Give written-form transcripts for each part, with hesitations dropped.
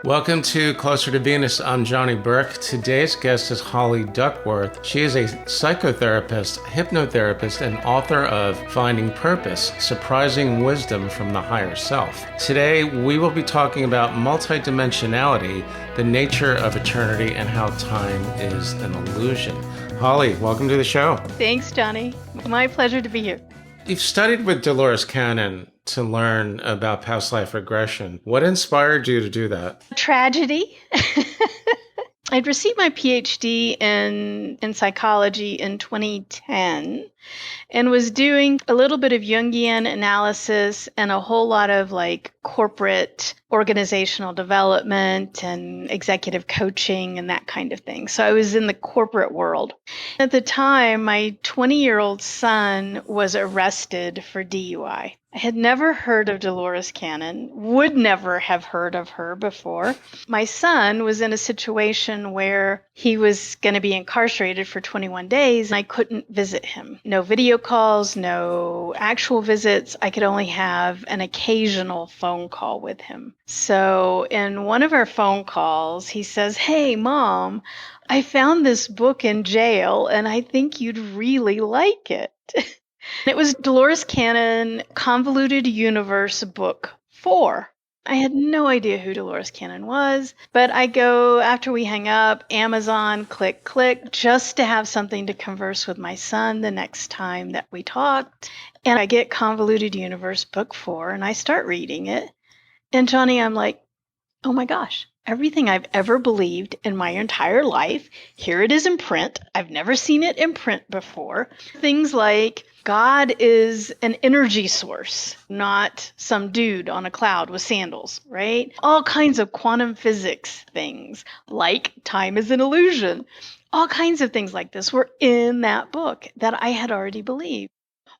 Welcome to Closer to Venus. I'm Johnny Burke. Today's guest is Holly Duckworth. She is a psychotherapist, hypnotherapist, and author of Finding Purpose, Surprising Wisdom from the Higher Self. Today, we will be talking about multidimensionality, the nature of eternity, and how time is an illusion. Holly, welcome to the show. Thanks, Johnny. My pleasure to be here. You've studied with Dolores Cannon to learn about past life regression. What inspired you to do that? Tragedy. I'd received my PhD in psychology in 2010 and was doing a little bit of Jungian analysis and a whole lot of corporate organizational development and executive coaching and that kind of thing. So I was in the corporate world. At the time, my 20-year-old son was arrested for DUI. I had never heard of Dolores Cannon, would never have heard of her before. My son was in a situation where he was going to be incarcerated for 21 days, and I couldn't visit him. No video calls, no actual visits. I could only have an occasional phone call with him. So in one of our phone calls, he says, "Hey, Mom, I found this book in jail, and I think you'd really like it." It was Dolores Cannon, Convoluted Universe Book 4. I had no idea who Dolores Cannon was, but I go, after we hang up, Amazon, click, just to have something to converse with my son the next time that we talked. And I get Convoluted Universe Book 4, and I start reading it. And Johnny, I'm like, oh my gosh, everything I've ever believed in my entire life, here it is in print. I've never seen it in print before. Things like God is an energy source, not some dude on a cloud with sandals, right? All kinds of quantum physics things, like time is an illusion. All kinds of things like this were in that book that I had already believed.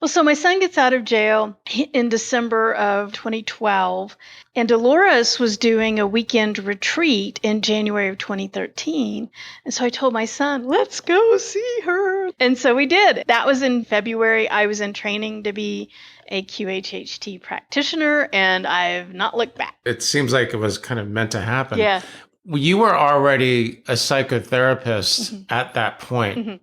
Well, so my son gets out of jail in December of 2012, and Dolores was doing a weekend retreat in January of 2013. And so I told my son, let's go see her. And so we did. That was in February. I was in training to be a QHHT practitioner, and I've not looked back. It seems like it was kind of meant to happen. Yeah. You were already a psychotherapist at that point. Mm-hmm.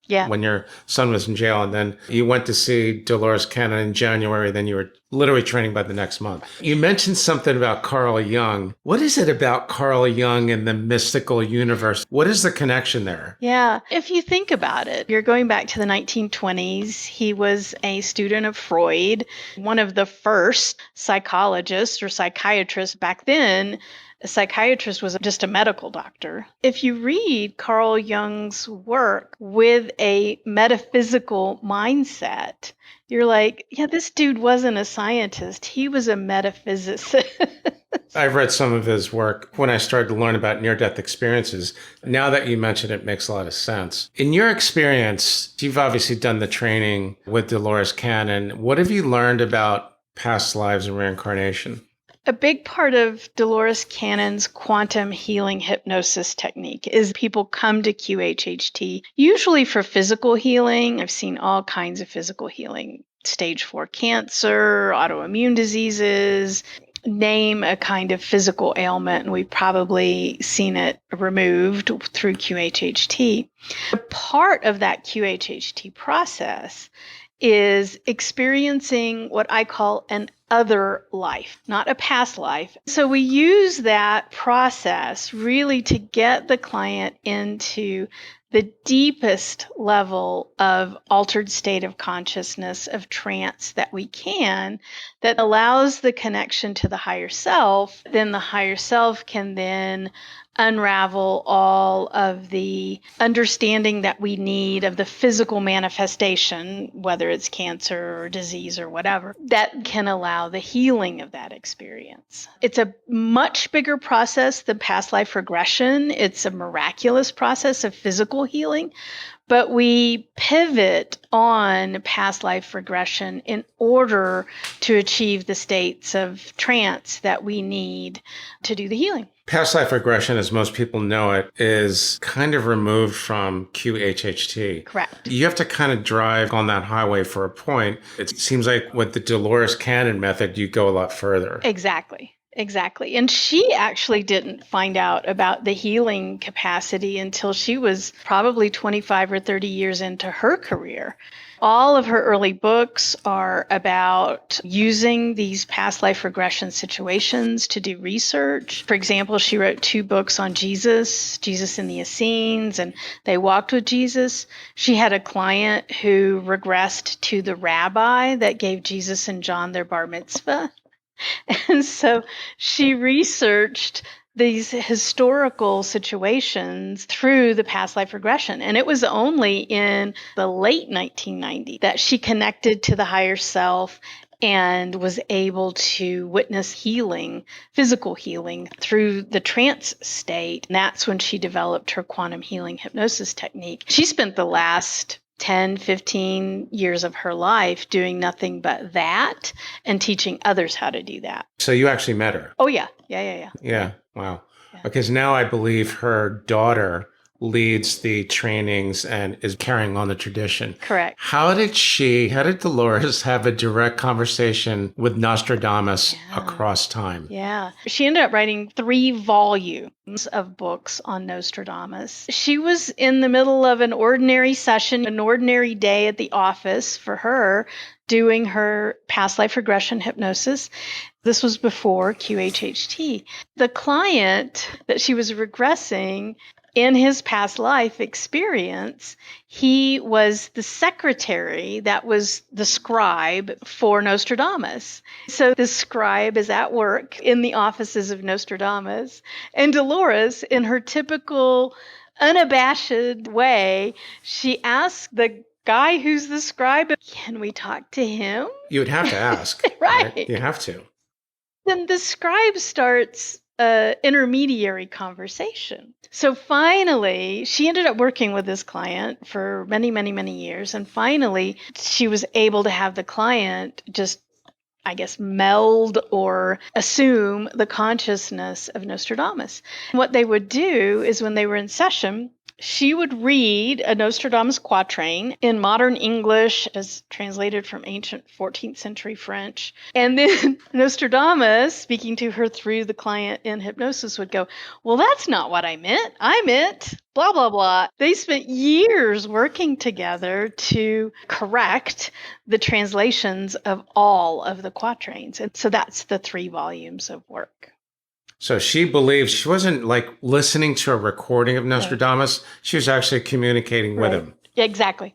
Yeah. When your son was in jail, and then you went to see Dolores Cannon in January, then you were literally training by the next month. You mentioned something about Carl Jung. What is it about Carl Jung and the mystical universe? What is the connection there? Yeah. If you think about it, you're going back to the 1920s. He was a student of Freud, one of the first psychologists or psychiatrists back then. A psychiatrist was just a medical doctor. If you read Carl Jung's work with a metaphysical mindset, you're like, yeah, this dude wasn't a scientist. He was a metaphysicist. I've read some of his work when I started to learn about near-death experiences. Now that you mention it, makes a lot of sense. In your experience, you've obviously done the training with Dolores Cannon. What have you learned about past lives and reincarnation? A big part of Dolores Cannon's quantum healing hypnosis technique is people come to QHHT, usually for physical healing. I've seen all kinds of physical healing, stage 4 cancer, autoimmune diseases, name a kind of physical ailment, and we've probably seen it removed through QHHT. A part of that QHHT process is experiencing what I call an other life, not a past life. So we use that process really to get the client into the deepest level of altered state of consciousness, of trance that we can, that allows the connection to the higher self. Then the higher self can then unravel all of the understanding that we need of the physical manifestation, whether it's cancer or disease or whatever, that can allow the healing of that experience. It's a much bigger process than past life regression. It's a miraculous process of physical healing. But we pivot on past life regression in order to achieve the states of trance that we need to do the healing. Past life regression, as most people know it, is kind of removed from QHHT. Correct. You have to kind of drive on that highway for a point. It seems like with the Dolores Cannon method, you go a lot further. Exactly. Exactly. And she actually didn't find out about the healing capacity until she was probably 25 or 30 years into her career. All of her early books are about using these past life regression situations to do research. For example, she wrote 2 books on Jesus and the Essenes, and they walked with Jesus. She had a client who regressed to the rabbi that gave Jesus and John their bar mitzvah. And so she researched these historical situations through the past life regression. And it was only in the late 1990s that she connected to the higher self and was able to witness healing, physical healing through the trance state. And that's when she developed her quantum healing hypnosis technique. She spent the last 10, 15 years of her life doing nothing but that and teaching others how to do that. So you actually met her? Oh, yeah. Yeah. Yeah. Wow. Yeah. Because now I believe her daughter leads the trainings and is carrying on the tradition. Correct. How did Dolores have a direct conversation with Nostradamus across time? Yeah. She ended up writing 3 volumes of books on Nostradamus. She was in the middle of an ordinary session, an ordinary day at the office for her, doing her past life regression hypnosis. This was before QHHT. The client that she was regressing, in his past life experience, he was the secretary that was the scribe for Nostradamus. So the scribe is at work in the offices of Nostradamus, and Dolores, in her typical unabashed way, she asked the guy who's the scribe, "Can we talk to him?" You would have to ask. Right. You have to. Then the scribe starts an intermediary conversation. So finally, she ended up working with this client for many, many, many years. And finally, she was able to have the client just, I guess, meld or assume the consciousness of Nostradamus. What they would do is when they were in session, she would read a Nostradamus quatrain in modern English as translated from ancient 14th century French. And then Nostradamus, speaking to her through the client in hypnosis, would go, "Well, that's not what I meant. I meant blah, blah, blah." They spent years working together to correct the translations of all of the quatrains. And so that's the 3 volumes of work. So she believed she wasn't like listening to a recording of Nostradamus. Right. She was actually communicating with him. Exactly.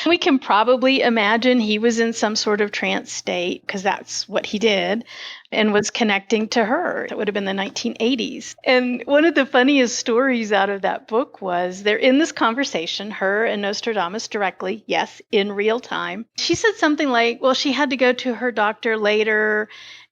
We can probably imagine he was in some sort of trance state because that's what he did and was connecting to her. It would have been the 1980s. And one of the funniest stories out of that book was they're in this conversation, her and Nostradamus directly, yes, in real time. She said something like, well, she had to go to her doctor later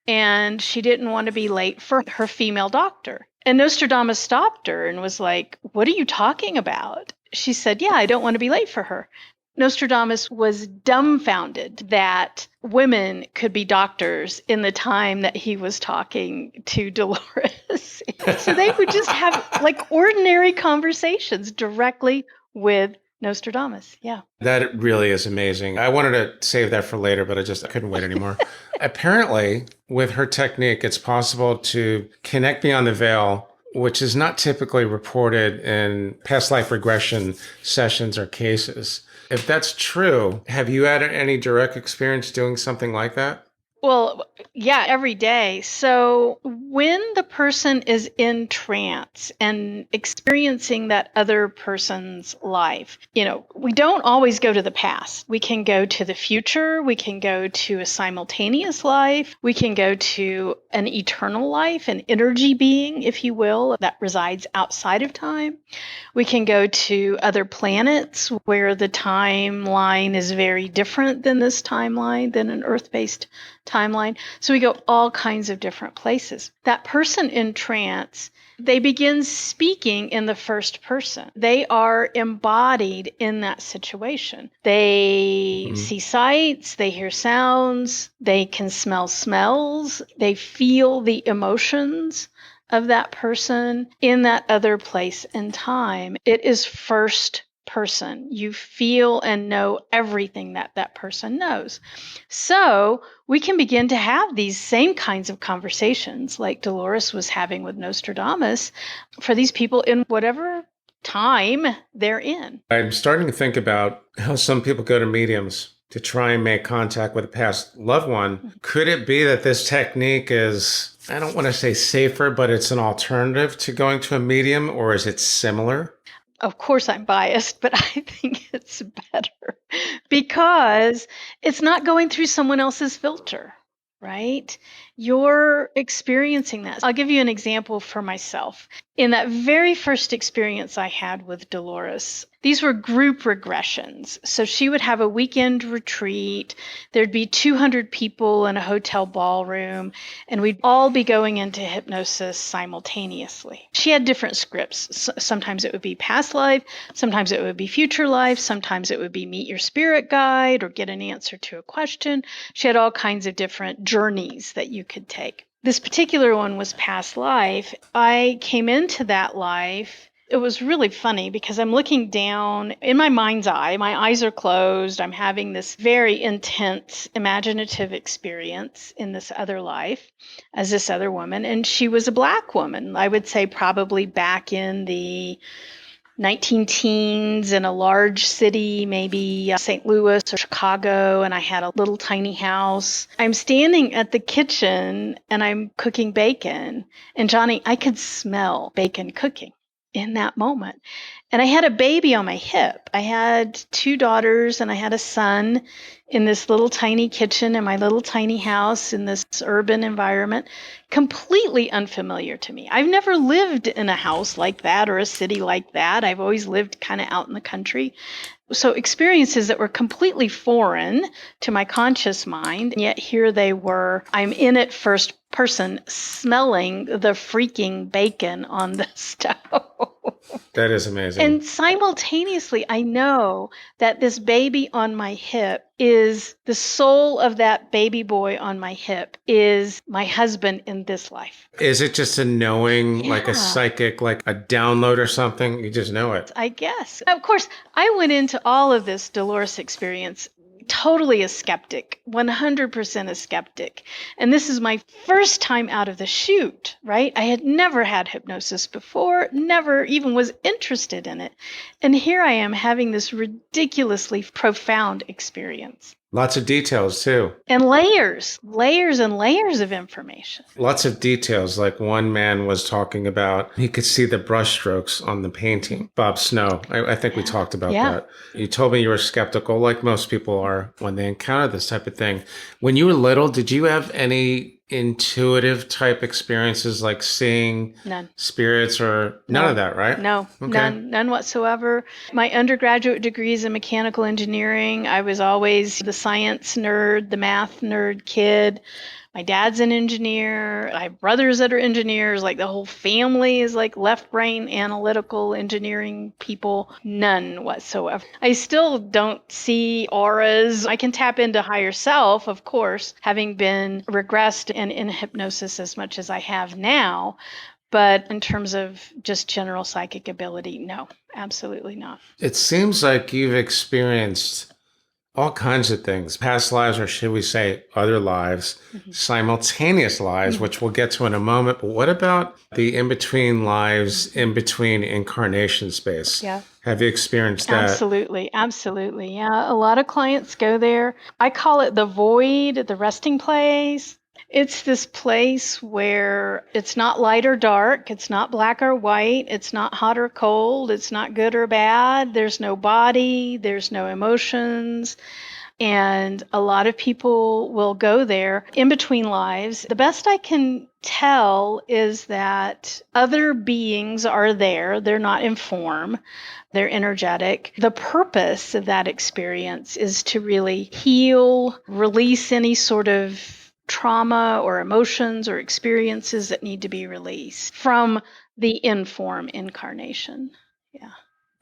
and she didn't want to be late for her female doctor. And Nostradamus stopped her and was like, "What are you talking about?" She said, "Yeah, I don't want to be late for her." Nostradamus was dumbfounded that women could be doctors in the time that he was talking to Dolores. So they would just have like ordinary conversations directly with Nostradamus. Yeah. That really is amazing. I wanted to save that for later, but I couldn't wait anymore. Apparently, with her technique, it's possible to connect beyond the veil, which is not typically reported in past life regression sessions or cases. If that's true, have you had any direct experience doing something like that? Well, yeah, every day. So when the person is in trance and experiencing that other person's life, we don't always go to the past. We can go to the future. We can go to a simultaneous life. We can go to an eternal life, an energy being, if you will, that resides outside of time. We can go to other planets where the timeline is very different than this timeline, than an Earth-based timeline. So we go all kinds of different places. That person in trance, they begin speaking in the first person. They are embodied in that situation. They see sights, they hear sounds, they can smell smells, they feel the emotions of that person in that other place and time. It is first person. You feel and know everything that that person knows. So we can begin to have these same kinds of conversations like Dolores was having with Nostradamus for these people in whatever time they're in. I'm starting to think about how some people go to mediums to try and make contact with a past loved one. Could it be that this technique is, I don't want to say safer, but it's an alternative to going to a medium, or is it similar? Of course, I'm biased, but I think it's better because it's not going through someone else's filter, right? You're experiencing that. I'll give you an example for myself. In that very first experience I had with Dolores, these were group regressions. So she would have a weekend retreat. There'd be 200 people in a hotel ballroom, and we'd all be going into hypnosis simultaneously. She had different scripts. Sometimes it would be past life, sometimes it would be future life, sometimes it would be meet your spirit guide or get an answer to a question. She had all kinds of different journeys that you could take. This particular one was past life. I came into that life. It was really funny because I'm looking down in my mind's eye. My eyes are closed. I'm having this very intense imaginative experience in this other life as this other woman. And she was a Black woman. I would say probably back in the 19 teens in a large city, maybe St. Louis or Chicago, and I had a little tiny house. I'm standing at the kitchen and I'm cooking bacon. And Johnny, I could smell bacon cooking in that moment. And I had a baby on my hip. I had 2 daughters and I had a son in this little tiny kitchen in my little tiny house in this urban environment, completely unfamiliar to me. I've never lived in a house like that or a city like that. I've always lived kind of out in the country. So experiences that were completely foreign to my conscious mind, and yet here they were. I'm in it first person, smelling the freaking bacon on the stove. That is amazing. And simultaneously, I know that this baby on my hip is the soul of that baby boy on my hip is my husband in this life. Is it just a knowing, like a Yeah. psychic, like a download or something? You just know it. I guess. Of course, I went into all of this Dolores experience totally a skeptic, 100% a skeptic. And this is my first time out of the chute, right? I had never had hypnosis before, never even was interested in it. And here I am having this ridiculously profound experience. Lots of details too. And layers and layers of information. Lots of details. Like one man was talking about, he could see the brushstrokes on the painting. Bob Snow. I think we talked about that. You told me you were skeptical, like most people are when they encounter this type of thing. When you were little, did you have any intuitive type experiences like seeing spirits or none of that, right? No, okay. None whatsoever. My undergraduate degree is in mechanical engineering. I was always the science nerd, the math nerd kid. My dad's an engineer. I have brothers that are engineers. Like the whole family is like left brain analytical engineering people. None whatsoever. I still don't see auras. I can tap into higher self, of course, having been regressed and in hypnosis as much as I have now. But in terms of just general psychic ability, no, absolutely not. It seems like you've experienced all kinds of things, past lives, or should we say other lives, simultaneous lives, which we'll get to in a moment. But what about the in-between lives, in-between incarnation space? Yeah. Have you experienced that? Absolutely. Absolutely. Yeah. A lot of clients go there. I call it the void, the resting place. It's this place where it's not light or dark. It's not black or white. It's not hot or cold. It's not good or bad. There's no body. There's no emotions. And a lot of people will go there in between lives. The best I can tell is that other beings are there. They're not in form. They're energetic. The purpose of that experience is to really heal, release any sort of trauma or emotions or experiences that need to be released from the in-form incarnation. Yeah.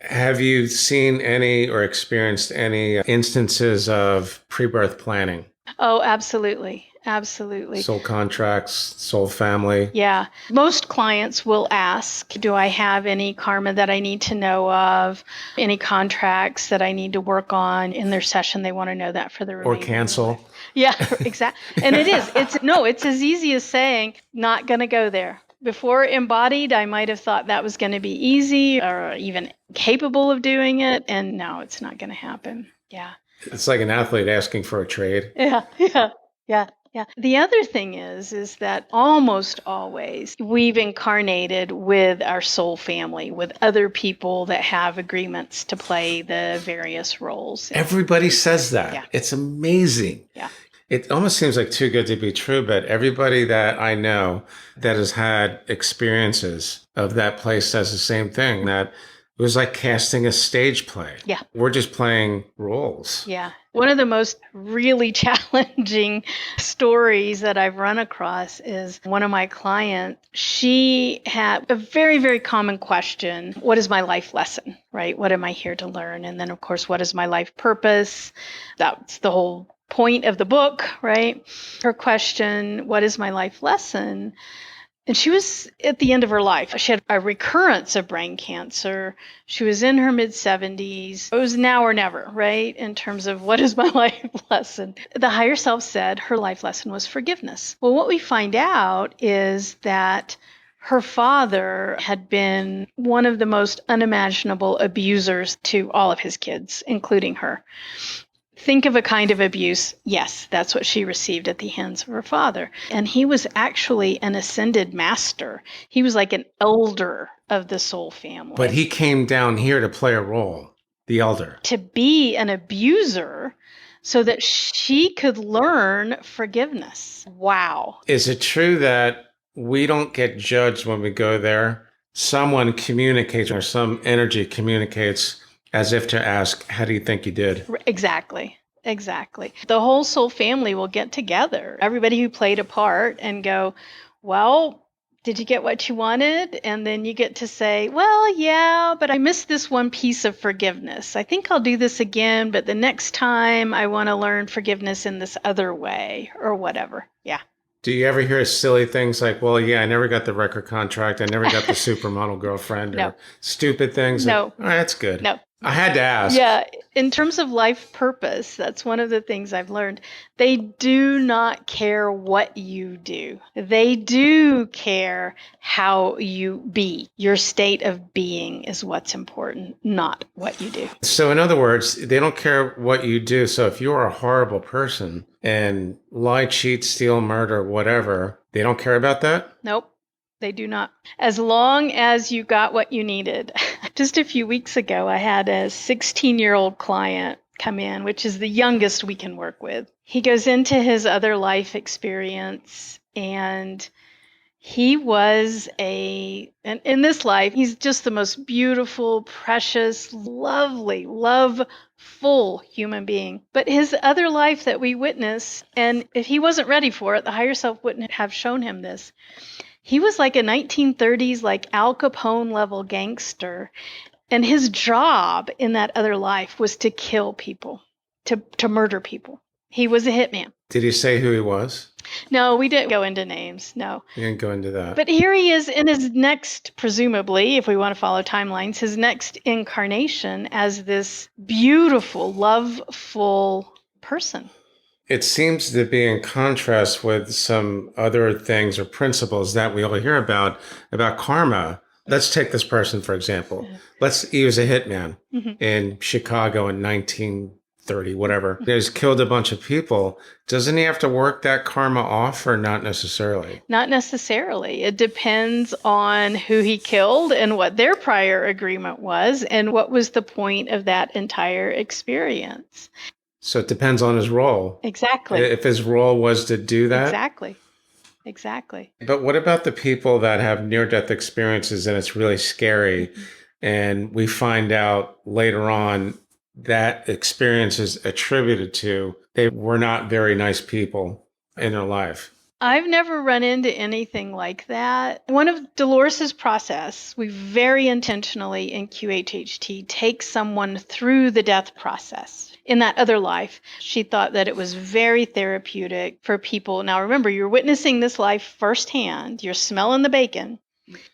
Have you seen any or experienced any instances of pre-birth planning? Oh, absolutely. Absolutely. Soul contracts, soul family. Yeah. Most clients will ask, do I have any karma that I need to know of? Any contracts that I need to work on in their session? They want to know that for the remainder Or of their cancel. life. Yeah, exactly. And it is. It's as easy as saying, not going to go there. Before embodied, I might have thought that was going to be easy or even capable of doing it. And no, it's not going to happen. Yeah. It's like an athlete asking for a trade. Yeah. Yeah. Yeah. Yeah. The other thing is that almost always we've incarnated with our soul family, with other people that have agreements to play the various roles. Everybody says that. Yeah. It's amazing. Yeah. It almost seems like too good to be true, but everybody that I know that has had experiences of that place says the same thing, that it was like casting a stage play. Yeah. We're just playing roles. Yeah. One of the most really challenging stories that I've run across is one of my clients. She had a very, very common question. What is my life lesson, right? What am I here to learn? And then, of course, what is my life purpose? That's the whole point of the book, right? Her question, what is my life lesson? And she was at the end of her life. She had a recurrence of brain cancer. She was in her mid-70s. It was now or never, right? In terms of what is my life lesson? The higher self said her life lesson was forgiveness. Well, what we find out is that her father had been one of the most unimaginable abusers to all of his kids, including her. Think of a kind of abuse. Yes, that's what she received at the hands of her father. And he was actually an ascended master. He was like an elder of the soul family. But he came down here to play a role, the elder. To be an abuser so that she could learn forgiveness. Wow. Is it true that we don't get judged when we go there? Someone communicates or some energy communicates as if to ask, how do you think you did? Exactly. Exactly. The whole soul family will get together, everybody who played a part, and go, well, did you get what you wanted? And then you get to say, well, yeah, but I missed this one piece of forgiveness. I think I'll do this again, but the next time I want to learn forgiveness in this other way or whatever. Yeah. Do you ever hear silly things like, well, yeah, I never got the record contract. I never got the supermodel girlfriend, No. or stupid things? No. All right, that's good. No. I had to ask. Yeah, in terms of life purpose, that's one of the things I've learned. They do not care what you do. They do care how you be. Your state of being is what's important, not what you do. So in other words, they don't care what you do. So if you're a horrible person and lie, cheat, steal, murder, whatever, they don't care about that? Nope. They do not. As long as you got what you needed. Just a few weeks ago, I had a 16-year-old client come in, which is the youngest we can work with. He goes into his other life experience, and he was and in this life, he's just the most beautiful, precious, lovely, loveful human being. But his other life that we witness, and if he wasn't ready for it, the higher self wouldn't have shown him this. He was like a 1930s, like Al Capone level gangster. And his job in that other life was to kill people, to murder people. He was a hitman. Did he say who he was? No, we didn't go into names. No. You didn't go into that. But here he is in his next, presumably, if we want to follow timelines, his next incarnation as this beautiful, loveful person. It seems to be in contrast with some other things or principles that we all hear about karma. Let's take this person, for example. He was a hitman in Chicago in 1930, whatever. He's killed a bunch of people. Doesn't he have to work that karma off, or not necessarily? Not necessarily. It depends on who he killed and what their prior agreement was and what was the point of that entire experience. So it depends on his role. Exactly. If his role was to do that. Exactly. But what about the people that have near-death experiences and it's really scary, and we find out later on that experience is attributed to they were not very nice people in their life? I've never run into anything like that. One of Dolores's process, we very intentionally in QHHT take someone through the death process. In that other life, she thought that it was very therapeutic for people. Now remember, you're witnessing this life firsthand. You're smelling the bacon.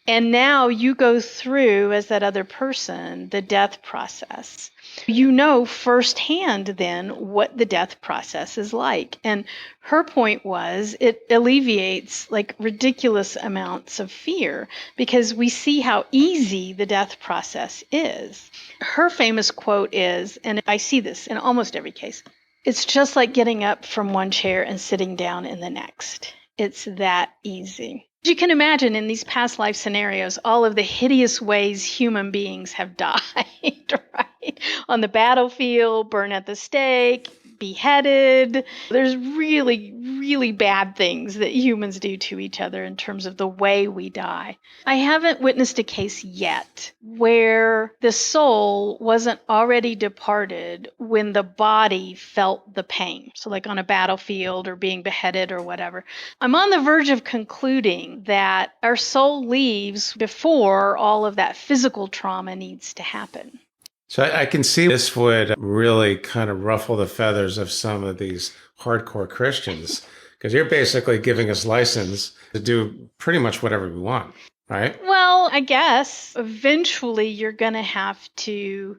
And now you go through, as that other person, the death process. You know firsthand then what the death process is like. And her point was it alleviates like ridiculous amounts of fear because we see how easy the death process is. Her famous quote is, and I see this in almost every case, it's just like getting up from one chair and sitting down in the next. It's that easy. You can imagine in these past life scenarios, all of the hideous ways human beings have died, right? On the battlefield, burned at the stake, beheaded. There's really, really bad things that humans do to each other in terms of the way we die. I haven't witnessed a case yet where the soul wasn't already departed when the body felt the pain. So like on a battlefield or being beheaded or whatever. I'm on the verge of concluding that our soul leaves before all of that physical trauma needs to happen. So I can see this would really kind of ruffle the feathers of some of these hardcore Christians, because you're basically giving us license to do pretty much whatever we want, right? Well, I guess eventually you're going to have to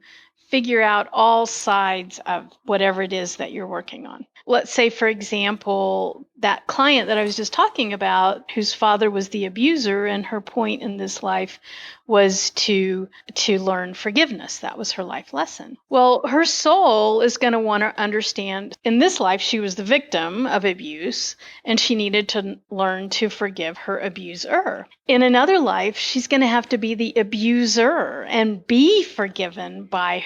figure out all sides of whatever it is that you're working on. Let's say, for example, that client that I was just talking about, whose father was the abuser, and her point in this life was to learn forgiveness. That was her life lesson. Well, her soul is going to want to understand in this life she was the victim of abuse, and she needed to learn to forgive her abuser. In another life, she's going to have to be the abuser and be forgiven by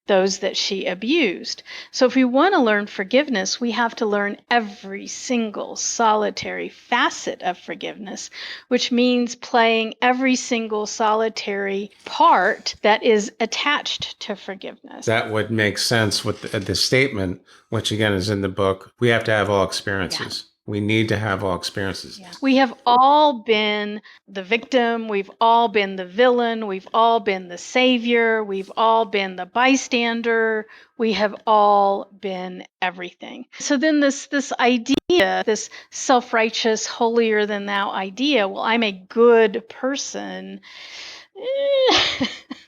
those that she abused. So if we want to learn forgiveness, we have to learn every single solitary facet of forgiveness, which means playing every single solitary part that is attached to forgiveness. That would make sense with the statement, which again is in the book. We have to have all experiences. Yeah. We need to have all experiences. Yeah. We have all been the victim. We've all been the villain. We've all been the savior. We've all been the bystander. We have all been everything. So then this idea, this self-righteous, holier than thou idea, well, I'm a good person.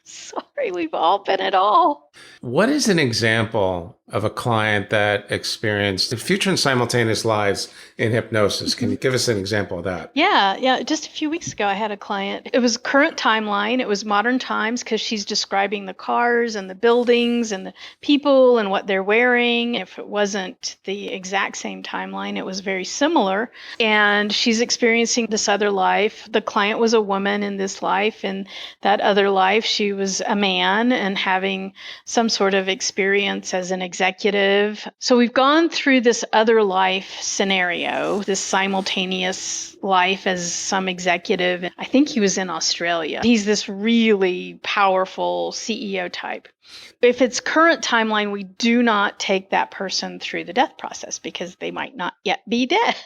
Sorry, we've all been it all. What is an example of a client that experienced future and simultaneous lives in hypnosis? Can you give us an example of that? Yeah. Just a few weeks ago, I had a client. It was current timeline. It was modern times because she's describing the cars and the buildings and the people and what they're wearing. If it wasn't the exact same timeline, it was very similar. And she's experiencing this other life. The client was a woman in this life. And that other life, she was a man and having some sort of experience as an executive. So we've gone through this other life scenario, this simultaneous life as some executive. I think he was in Australia. He's this really powerful CEO type. If it's current timeline, we do not take that person through the death process because they might not yet be dead.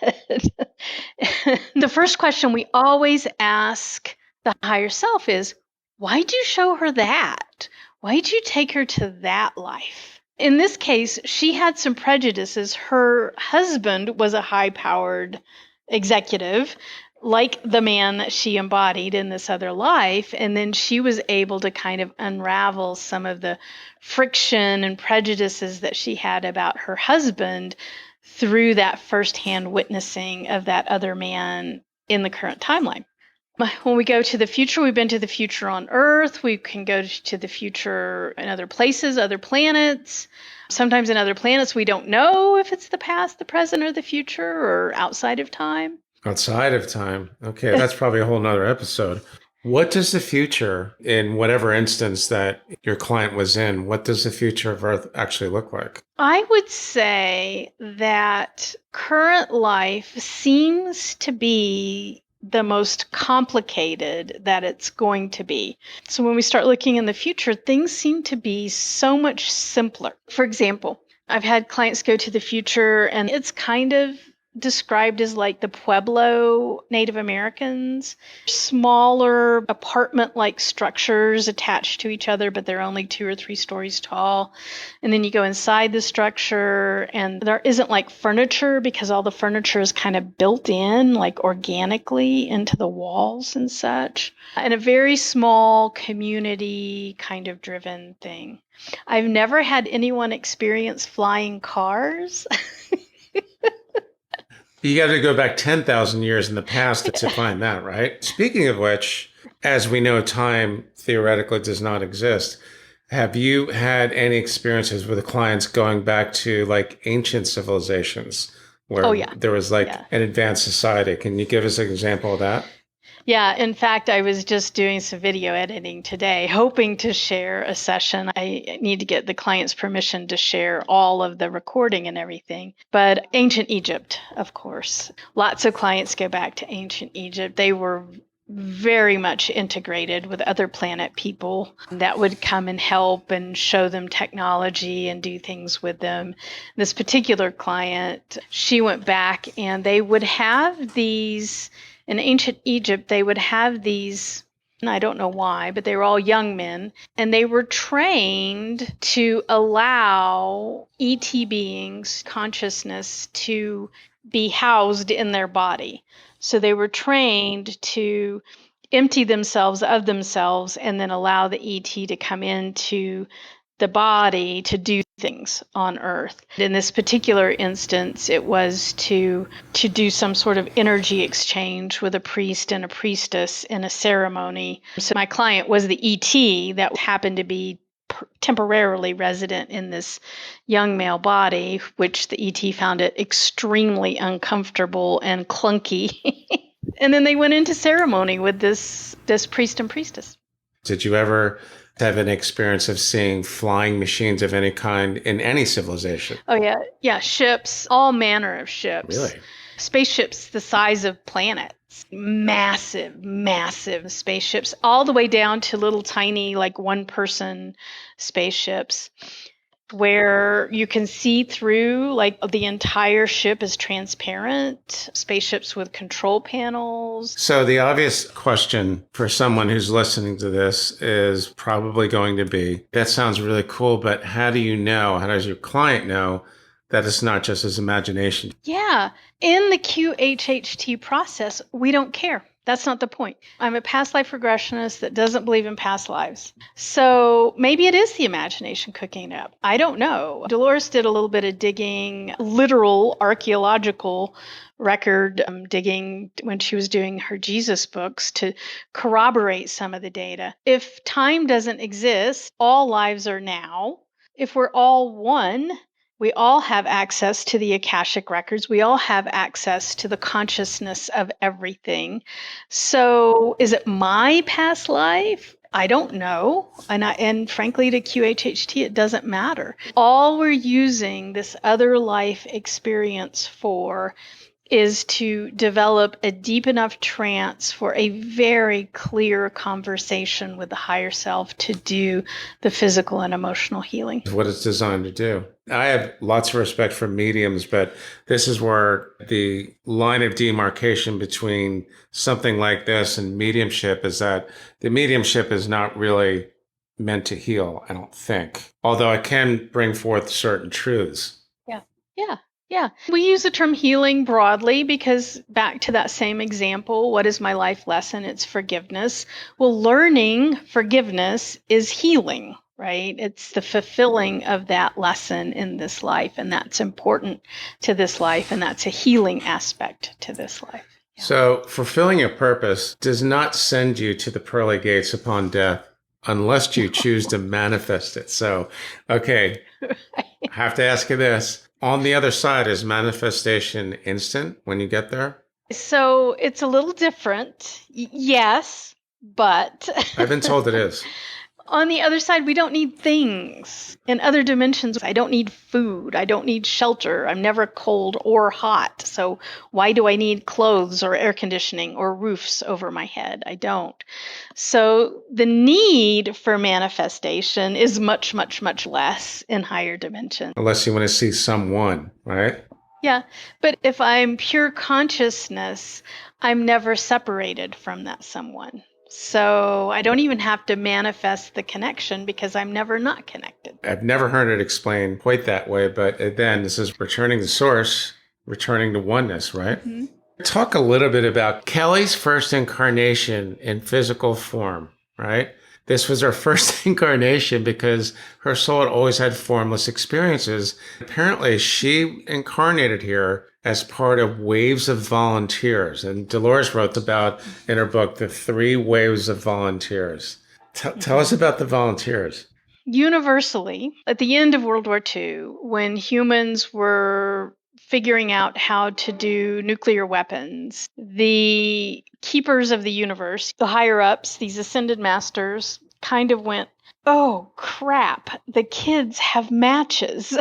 The first question we always ask the higher self is, why'd you show her that? Why'd you take her to that life? In this case, she had some prejudices. Her husband was a high-powered executive, like the man that she embodied in this other life. And then she was able to kind of unravel some of the friction and prejudices that she had about her husband through that firsthand witnessing of that other man in the current timeline. When we go to the future, we've been to the future on Earth. We can go to the future in other places, other planets. Sometimes in other planets, we don't know if it's the past, the present, or the future, or outside of time. Outside of time. Okay, that's probably a whole nother episode. What does the future, in whatever instance that your client was in, what does the future of Earth actually look like? I would say that current life seems to be the most complicated that it's going to be. So when we start looking in the future, things seem to be so much simpler. For example, I've had clients go to the future and it's kind of described as like the Pueblo Native Americans, smaller apartment-like structures attached to each other, but they're only 2 or 3 stories tall. And then you go inside the structure and there isn't like furniture because all the furniture is kind of built in like organically into the walls and such. And a very small community kind of driven thing. I've never had anyone experience flying cars. You got to go back 10,000 years in the past to find that, right? Speaking of which, as we know, time theoretically does not exist. Have you had any experiences with the clients going back to like ancient civilizations where there was like an advanced society? Can you give us an example of that? Yeah, in fact, I was just doing some video editing today, hoping to share a session. I need to get the client's permission to share all of the recording and everything. But ancient Egypt, of course. Lots of clients go back to ancient Egypt. They were very much integrated with other planet people that would come and help and show them technology and do things with them. This particular client, she went back and they would have these, in ancient Egypt, they would have these, and I don't know why, but they were all young men, and they were trained to allow ET beings, consciousness, to be housed in their body. So they were trained to empty themselves of themselves and then allow the ET to come into the body to do things on Earth. In this particular instance, it was to do some sort of energy exchange with a priest and a priestess in a ceremony. So my client was the ET that happened to be temporarily resident in this young male body, which the ET found it extremely uncomfortable and clunky. And then they went into ceremony with this priest and priestess. Did you ever have an experience of seeing flying machines of any kind in any civilization? Oh, yeah. Yeah, ships, all manner of ships. Really? Spaceships the size of planets. Massive, massive spaceships, all the way down to little tiny, like one-person spaceships, where you can see through, like the entire ship is transparent, spaceships with control panels. So the obvious question for someone who's listening to this is probably going to be, that sounds really cool, but how do you know, how does your client know that it's not just his imagination? Yeah. In the QHHT process, we don't care. That's not the point. I'm a past life regressionist that doesn't believe in past lives. So maybe it is the imagination cooking up. I don't know. Dolores did a little bit of digging, literal archaeological record digging when she was doing her Jesus books to corroborate some of the data. If time doesn't exist, all lives are now. If we're all one, we all have access to the Akashic records. We all have access to the consciousness of everything. So is it my past life? I don't know. And frankly, to QHHT, it doesn't matter. All we're using this other life experience for is to develop a deep enough trance for a very clear conversation with the higher self to do the physical and emotional healing. What it's designed to do. I have lots of respect for mediums, but this is where the line of demarcation between something like this and mediumship is that the mediumship is not really meant to heal, I don't think. Although I can bring forth certain truths. Yeah. Yeah. Yeah. We use the term healing broadly because back to that same example, what is my life lesson? It's forgiveness. Well, learning forgiveness is healing, right? It's the fulfilling of that lesson in this life. And that's important to this life. And that's a healing aspect to this life. Yeah. So fulfilling your purpose does not send you to the pearly gates upon death unless you choose to manifest it. So, okay, I have to ask you this. On the other side, is manifestation instant when you get there? So it's a little different. Yes, but I've been told it is. On the other side, we don't need things. In other dimensions, I don't need food. I don't need shelter. I'm never cold or hot. So why do I need clothes or air conditioning or roofs over my head? I don't. So the need for manifestation is much, much, much less in higher dimensions. Unless you want to see someone, right? Yeah. But if I'm pure consciousness, I'm never separated from that someone. So I don't even have to manifest the connection because I'm never not connected. I've never heard it explained quite that way, but again, this is returning to source, returning to oneness, right? Mm-hmm. Talk a little bit about Kelly's first incarnation in physical form, right? This was her first incarnation because her soul had always had formless experiences. Apparently, she incarnated here as part of waves of volunteers. And Dolores wrote about in her book, The 3 Waves of Volunteers. Tell us about the volunteers. Universally, at the end of World War II, when humans were figuring out how to do nuclear weapons, the keepers of the universe, the higher ups, these ascended masters, kind of went, oh crap, the kids have matches.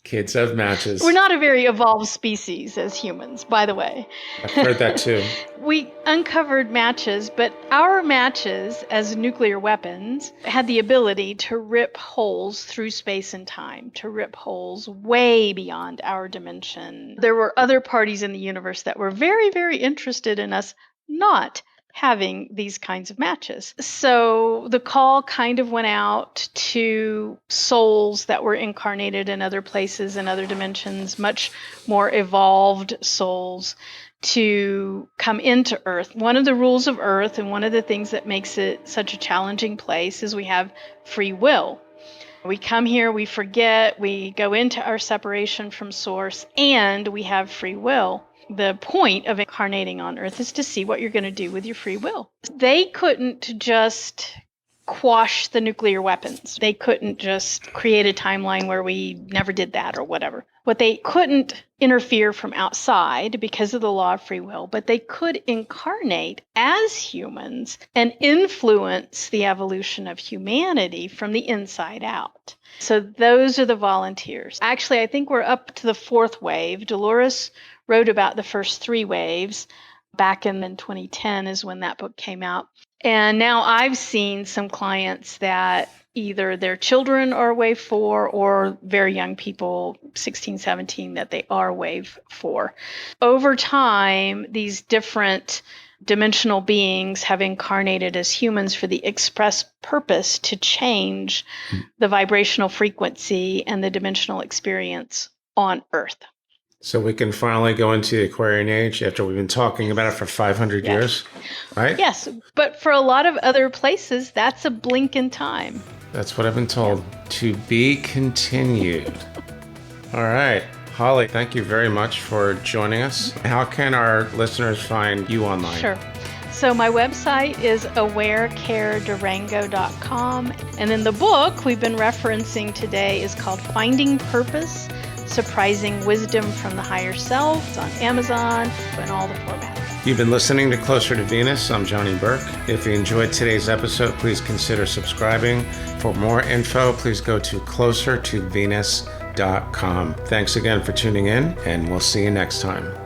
Kids have matches. We're not a very evolved species as humans, by the way. I've heard that too. We uncovered matches, but our matches as nuclear weapons had the ability to rip holes through space and time, to rip holes way beyond our dimension. There were other parties in the universe that were very, very interested in us not having these kinds of matches. So the call kind of went out to souls that were incarnated in other places and other dimensions, much more evolved souls, to come into Earth. One of the rules of Earth, and one of the things that makes it such a challenging place, is we have free will. We come here, we forget, we go into our separation from Source, and we have free will. The point of incarnating on Earth is to see what you're going to do with your free will. They couldn't just quash the nuclear weapons. They couldn't just create a timeline where we never did that or whatever. What they couldn't interfere from outside because of the law of free will, but they could incarnate as humans and influence the evolution of humanity from the inside out. So those are the volunteers. Actually, I think we're up to the 4th wave. Dolores wrote about the first 3 waves back in 2010 is when that book came out. And now I've seen some clients that either their children are wave 4 or very young people, 16, 17, that they are wave 4. Over time, these different dimensional beings have incarnated as humans for the express purpose to change the vibrational frequency and the dimensional experience on Earth. So we can finally go into the Aquarian age after we've been talking about it for 500 years, right? Yes, but for a lot of other places, that's a blink in time. That's what I've been told. Yeah. To be continued. All right. Holly, thank you very much for joining us. How can our listeners find you online? Sure. So my website is awarecaredurango.com. And then the book we've been referencing today is called Finding Purpose, Surprising Wisdom from the Higher Self. It's on Amazon and all the formats. You've been listening to Closer to Venus. I'm Johnny Burke. If you enjoyed today's episode, please consider subscribing. For more info, please go to closertovenus.com. Thanks again for tuning in, and we'll see you next time.